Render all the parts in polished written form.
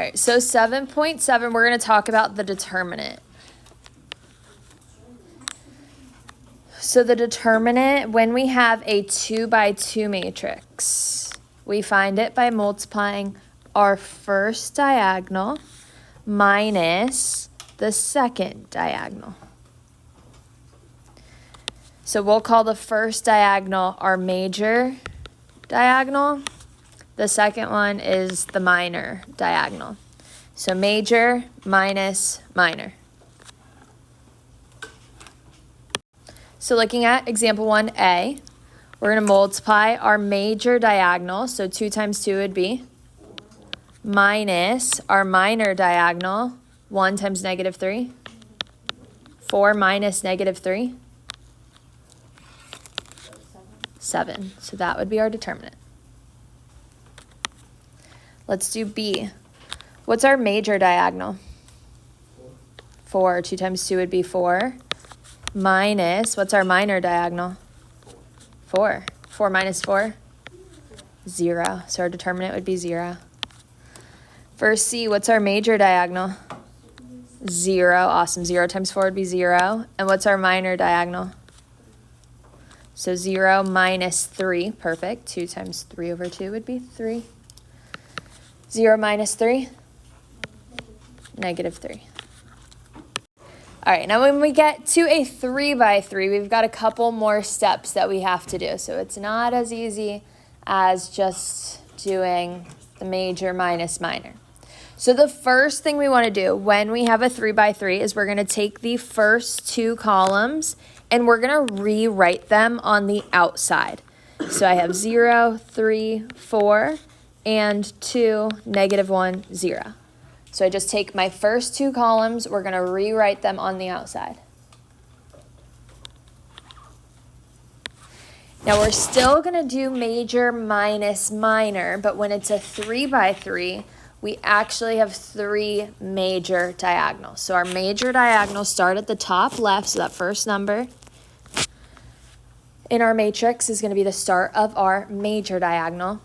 right, so 7.7, we're going to talk about the determinant. So the determinant, when we have a 2 by 2 matrix, we find it by multiplying our first diagonal minus the second diagonal. So we'll call the first diagonal our major diagonal. The second one is the minor diagonal. So major minus minor. So looking at example 1a, we're going to multiply our major diagonal. So 2 times 2 would be minus our minor diagonal, 1 times negative 3. 4 minus negative 3. 7. So that would be our determinant. Let's do B. What's our major diagonal? 4. 2 times 2 would be 4. Minus, what's our minor diagonal? 4. 4 minus 4? 0. So our determinant would be 0. For C, what's our major diagonal? 0. Awesome. 0 times 4 would be 0. And what's our minor diagonal? So 0 minus 3. Perfect. 2 times 3 over 2 would be 3. 0 minus 3? Negative 3. All right, now when we get to a 3 by 3, we've got a couple more steps that we have to do. So it's not as easy as just doing the major minus minor. So the first thing we want to do when we have a 3 by 3 is we're going to take the first 2 columns and we're going to rewrite them on the outside. So I have 0, 3, 4, and 2, negative 1, 0. So I just take my first 2 columns, we're going to rewrite them on the outside. Now we're still going to do major minus minor, but when it's a 3 by 3, we actually have 3 major diagonals. So our major diagonals start at the top left, so that first number in our matrix is going to be the start of our major diagonal.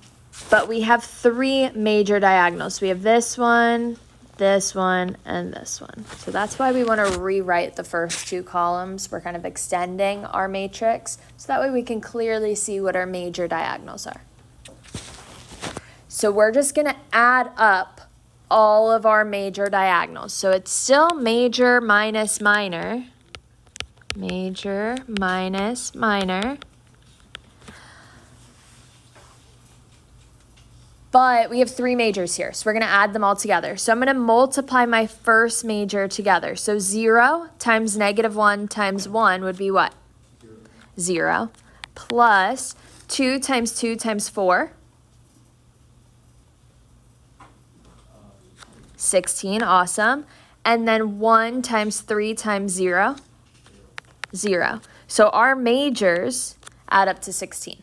But we have 3 major diagonals. We have this one, and this one. So that's why we want to rewrite the first 2 columns. We're kind of extending our matrix, so that way we can clearly see what our major diagonals are. So we're just going to add up all of our major diagonals. So it's still major minus minor. Major minus minor. But we have 3 majors here, so we're going to add them all together. So I'm going to multiply my first major together. So 0 times negative 1 times 1 would be what? 0. Plus 2 times 4. 16, awesome. And then 1 times 3 times 0. 0. So our majors add up to 16.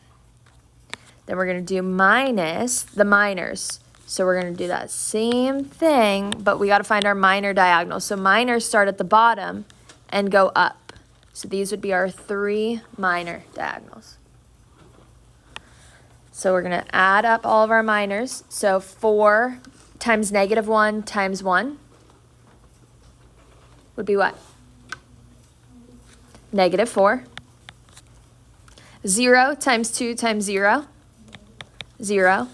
Then we're going to do minus the minors. So we're going to do that same thing, but we got to find our minor diagonal. So minors start at the bottom and go up. So these would be our 3 minor diagonals. So we're going to add up all of our minors. So 4 times negative 1 times 1 would be what? Negative 4. 0 times 2 times 0. 0.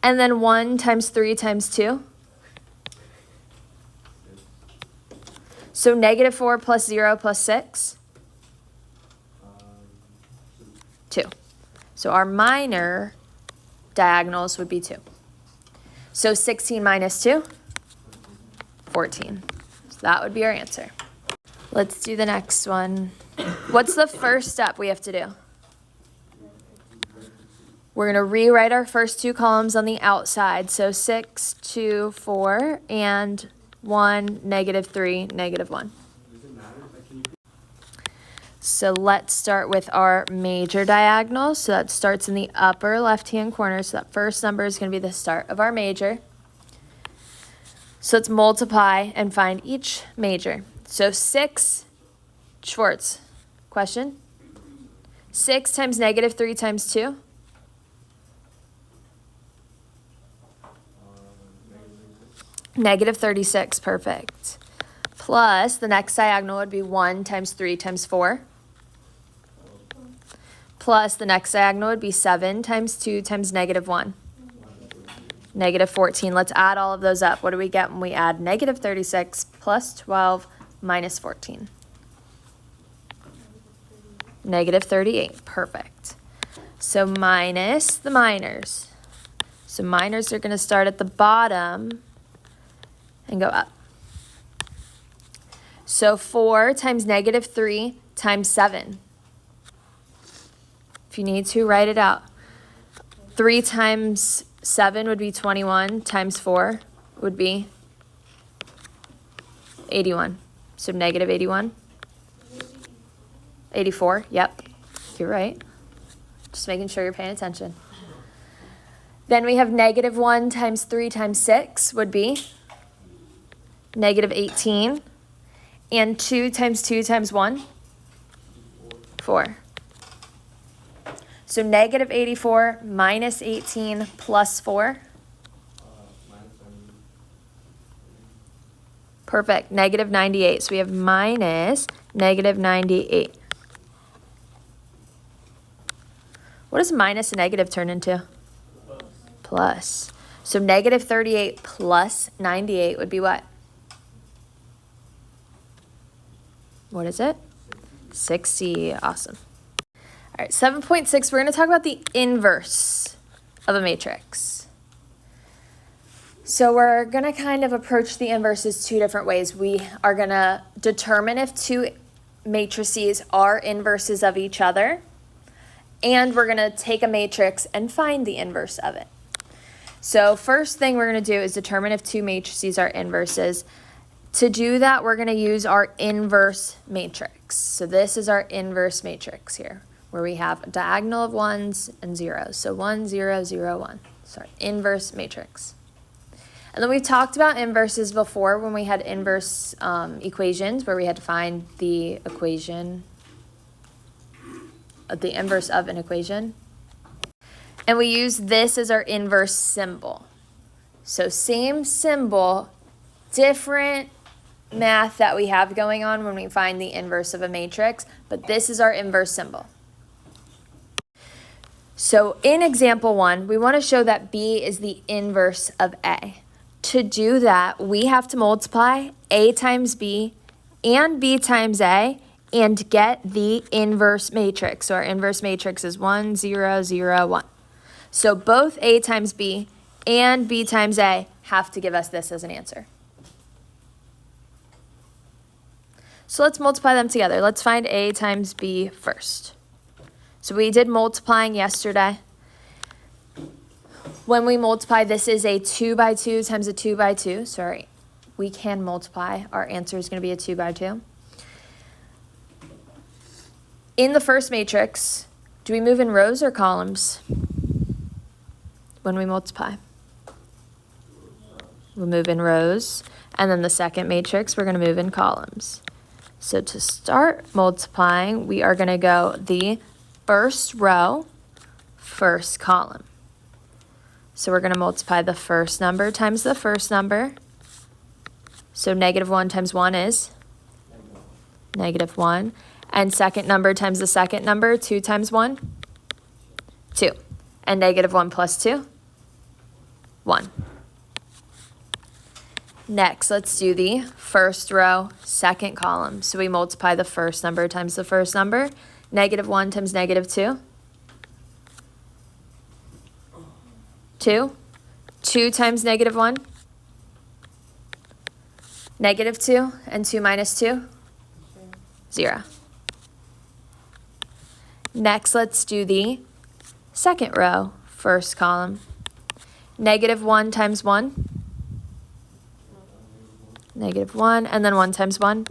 And then 1 times 3 times 2. So negative 4 plus 0 plus 6. 2. So our minor diagonals would be 2. So 16 minus 2, 14. So that would be our answer. Let's do the next one. What's the first step we have to do? We're going to rewrite our first 2 columns on the outside. So 6, 2, 4, and 1, negative 3, negative 1. So let's start with our major diagonal. So that starts in the upper left-hand corner. So that first number is going to be the start of our major. So let's multiply and find each major. So 6, Schwartz, question? 6 times negative 3 times 2? Negative 36, perfect. Plus, the next diagonal would be 1 times 3 times 4. Plus, the next diagonal would be 7 times 2 times negative 1. Negative 14. Let's add all of those up. What do we get when we add negative 36 plus 12 minus 14? Negative 38. Perfect. So minus the minors. So minors are going to start at the bottom and go up. So 4 times negative 3 times 7. If you need to, write it out. 3 times 7 would be 21, times 4 would be 81. So negative 81. 84, yep, you're right. Just making sure you're paying attention. Then we have negative 1 times 3 times 6 would be negative 18. And 2 times 2 times 1? 4. So negative 84 minus 18 plus 4? Perfect. Negative 98. So we have minus negative 98. What does minus a negative turn into? Plus. So negative 38 plus 98 would be what? What is it? 60. Awesome. All right, 7.6, we're going to talk about the inverse of a matrix. So we're going to kind of approach the inverses two different ways. We are going to determine if two matrices are inverses of each other, and we're going to take a matrix and find the inverse of it. So first thing we're going to do is determine if two matrices are inverses. To do that, we're going to use our inverse matrix. So this is our inverse matrix here, where we have a diagonal of 1s and 0s. So 1, 0, 0, 1. So our inverse matrix. And then we've talked about inverses before when we had inverse equations, where we had to find the equation, the inverse of an equation. And we use this as our inverse symbol. So same symbol, different math that we have going on when we find the inverse of a matrix, but this is our inverse symbol. So in example 1, we want to show that B is the inverse of A. To do that, we have to multiply A times B and B times A and get the inverse matrix. So our inverse matrix is 1, 0, 0, 1. So both A times B and B times A have to give us this as an answer. So let's multiply them together. Let's find A times B first. So we did multiplying yesterday. When we multiply, this is a 2 by 2 times a 2 by 2. Sorry, we can multiply. Our answer is going to be a 2 by 2. In the first matrix, do we move in rows or columns when we multiply? We'll move in rows. And then the second matrix, we're going to move in columns. So to start multiplying, we are going to go the first row, first column. So we're going to multiply the first number times the first number. So negative 1 times 1 is negative 1. And second number times the second number, 2 times 1, 2. And negative 1 plus 2, 1. Next, let's do the first row, second column. So we multiply the first number times the first number. Negative 1 times negative 2. 2. 2 times negative 1. Negative 2. And 2 minus 2. 0. Next, let's do the second row, first column. Negative 1 times 1. Negative 1. And then 1 times 1.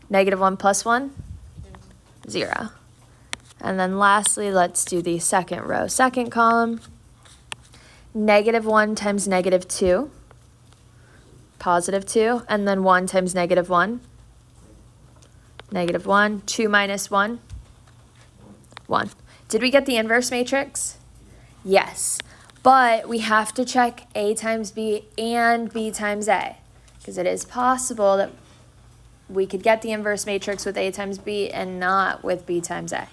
Negative 1 plus 1. 0. And then lastly, let's do the second row, second column. Negative 1 times negative 2. Positive 2. And then 1 times negative 1. Negative 1. 2 minus 1. 1. Did we get the inverse matrix? Yes. But we have to check A times B and B times A, because it is possible that we could get the inverse matrix with A times B and not with B times A.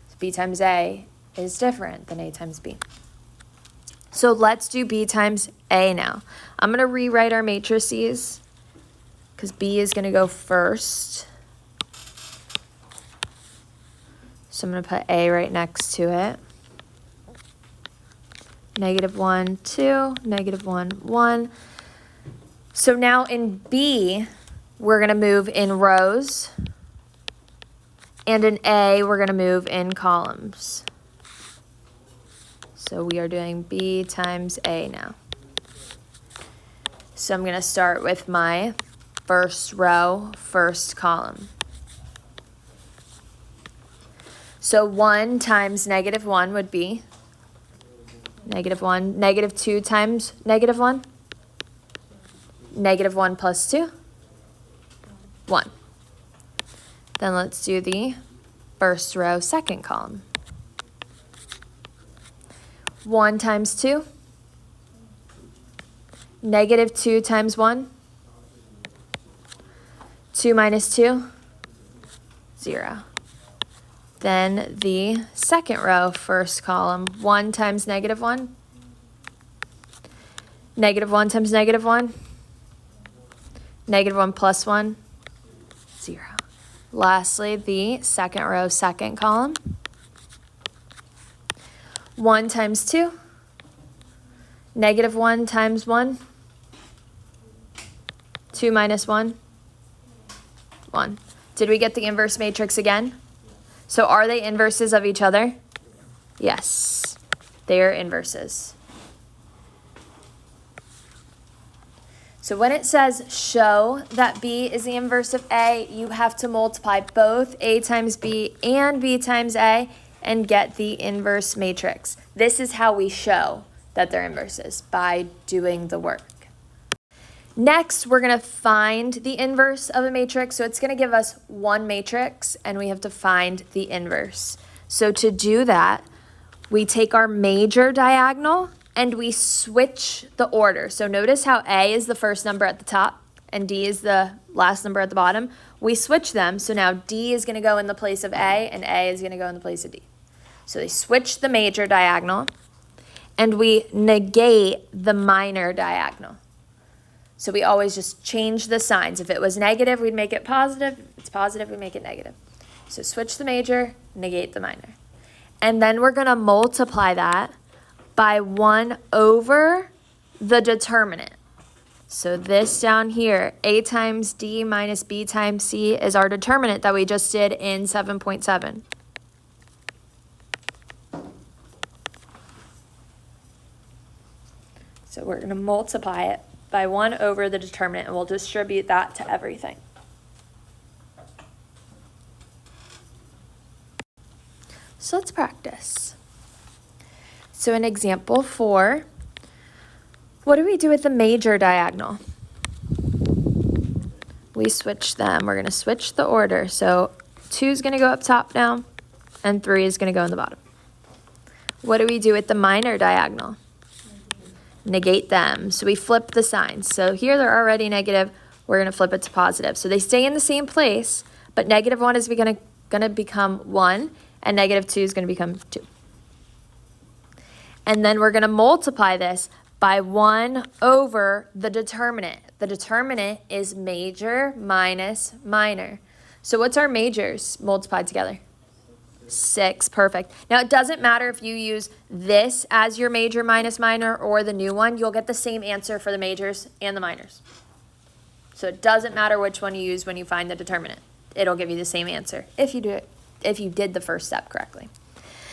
So B times A is different than A times B. So let's do B times A now. I'm going to rewrite our matrices because B is going to go first. So I'm going to put A right next to it. -1, 2, -1, 1. So now in B, we're going to move in rows. And in A, we're going to move in columns. So we are doing B times A now. So I'm going to start with my first row, first column. So 1 times -1 would be -1. -2 times -1. -1 plus 2. 1. Then let's do the first row, second column. 1 times 2. -2 times 1. 2 minus 2. 0. Then the second row, first column. 1 times -1. -1 times -1. -1 plus 1. 0. Lastly, the second row, second column. 1 times 2. -1 times 1. 2 minus 1. 1. Did we get the inverse matrix again? So are they inverses of each other? Yes, they are inverses. So when it says show that B is the inverse of A, you have to multiply both A times B and B times A and get the inverse matrix. This is how we show that they're inverses, by doing the work. Next, we're going to find the inverse of a matrix. So it's going to give us one matrix, and we have to find the inverse. So to do that, we take our major diagonal, and we switch the order. So notice how A is the first number at the top, and D is the last number at the bottom. We switch them, so now D is going to go in the place of A, and A is going to go in the place of D. So they switch the major diagonal, and we negate the minor diagonal. So we always just change the signs. If it was negative, we'd make it positive. If it's positive, we make it negative. So switch the major, negate the minor. And then we're going to multiply that by 1 over the determinant. So this down here, A times D minus B times C, is our determinant that we just did in 7.7. So we're going to multiply it by 1 over the determinant, and we'll distribute that to everything. So let's practice. So in example 4, what do we do with the major diagonal? We switch them. We're going to switch the order. So 2 is going to go up top now, and 3 is going to go in the bottom. What do we do with the minor diagonal? Negate them. So we flip the signs. So here they're already negative. We're going to flip it to positive. So they stay in the same place, but -1 is going to become 1, and -2 is going to become 2. And then we're going to multiply this by 1 over the determinant. The determinant is major minus minor. So what's our majors multiplied together? 6, perfect. Now it doesn't matter if you use this as your major minus minor or the new one, you'll get the same answer for the majors and the minors. So it doesn't matter which one you use when you find the determinant. It'll give you the same answer if you did the first step correctly.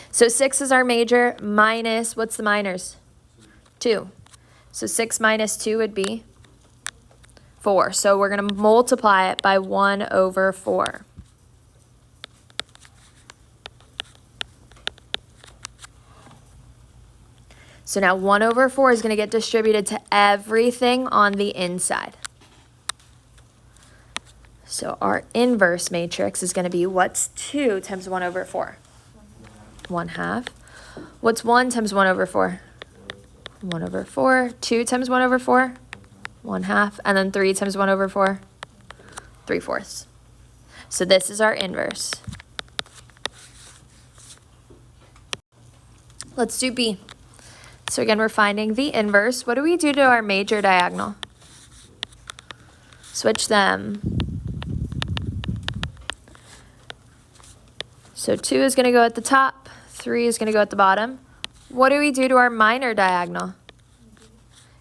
So 6 is our major minus, what's the minors? 2. So 6 minus 2 would be 4. So we're going to multiply it by 1 over 4. So now 1 over 4 is going to get distributed to everything on the inside. So our inverse matrix is going to be, what's 2 times 1 over 4? 1/2. What's 1 times 1 over 4? 1 over 4. 2 times 1 over 4, 1/2. And then 3 times 1 over 4, 3/4. So this is our inverse. Let's do B. So again, we're finding the inverse. What do we do to our major diagonal? Switch them. So 2 is going to go at the top, 3 is going to go at the bottom. What do we do to our minor diagonal?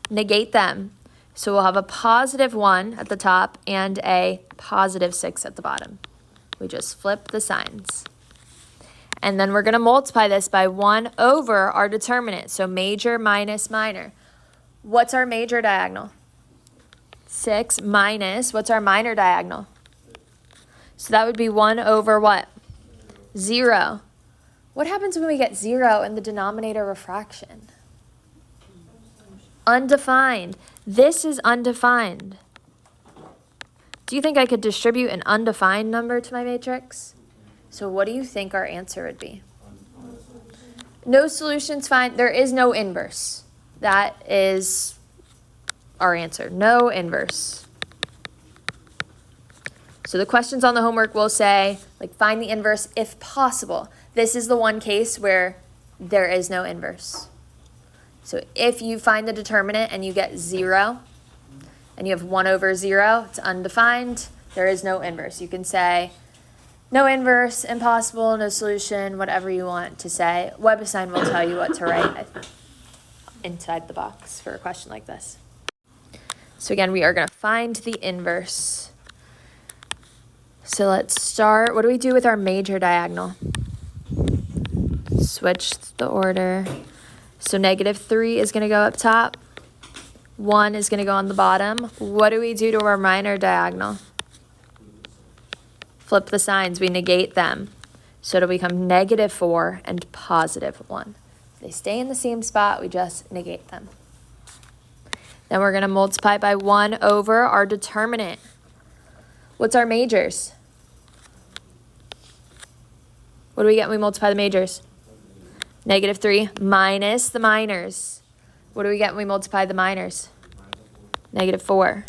Negate them. So we'll have a positive 1 at the top and a positive 6 at the bottom. We just flip the signs. And then we're going to multiply this by 1 over our determinant. So major minus minor. What's our major diagonal? 6 minus, what's our minor diagonal? So that would be 1 over what? 0. What happens when we get 0 in the denominator of fraction? Undefined. This is undefined. Do you think I could distribute an undefined number to my matrix? So what do you think our answer would be? No solution's fine. There is no inverse. That is our answer. No inverse. So the questions on the homework will say, like, find the inverse if possible. This is the one case where there is no inverse. So if you find the determinant and you get 0, and you have 1 over 0, it's undefined, there is no inverse. You can say, no inverse, impossible, no solution, whatever you want to say. WebAssign will tell you what to write inside the box for a question like this. So again, we are going to find the inverse. So let's start. What do we do with our major diagonal? Switch the order. So -3 is going to go up top. 1 is going to go on the bottom. What do we do to our minor diagonal? Flip the signs. We negate them. So it'll become -4 and +1. They stay in the same spot. We just negate them. Then we're going to multiply by 1 over our determinant. What's our majors? What do we get when we multiply the majors? -3 minus the minors. What do we get when we multiply the minors? -4.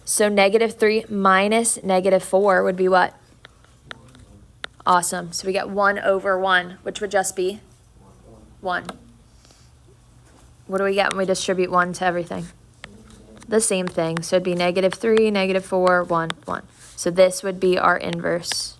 So -3 minus -4 would be what? Awesome. So we get 1 over 1, which would just be 1. What do we get when we distribute 1 to everything? The same thing. So it'd be -3, -4, 1, 1. So this would be our inverse.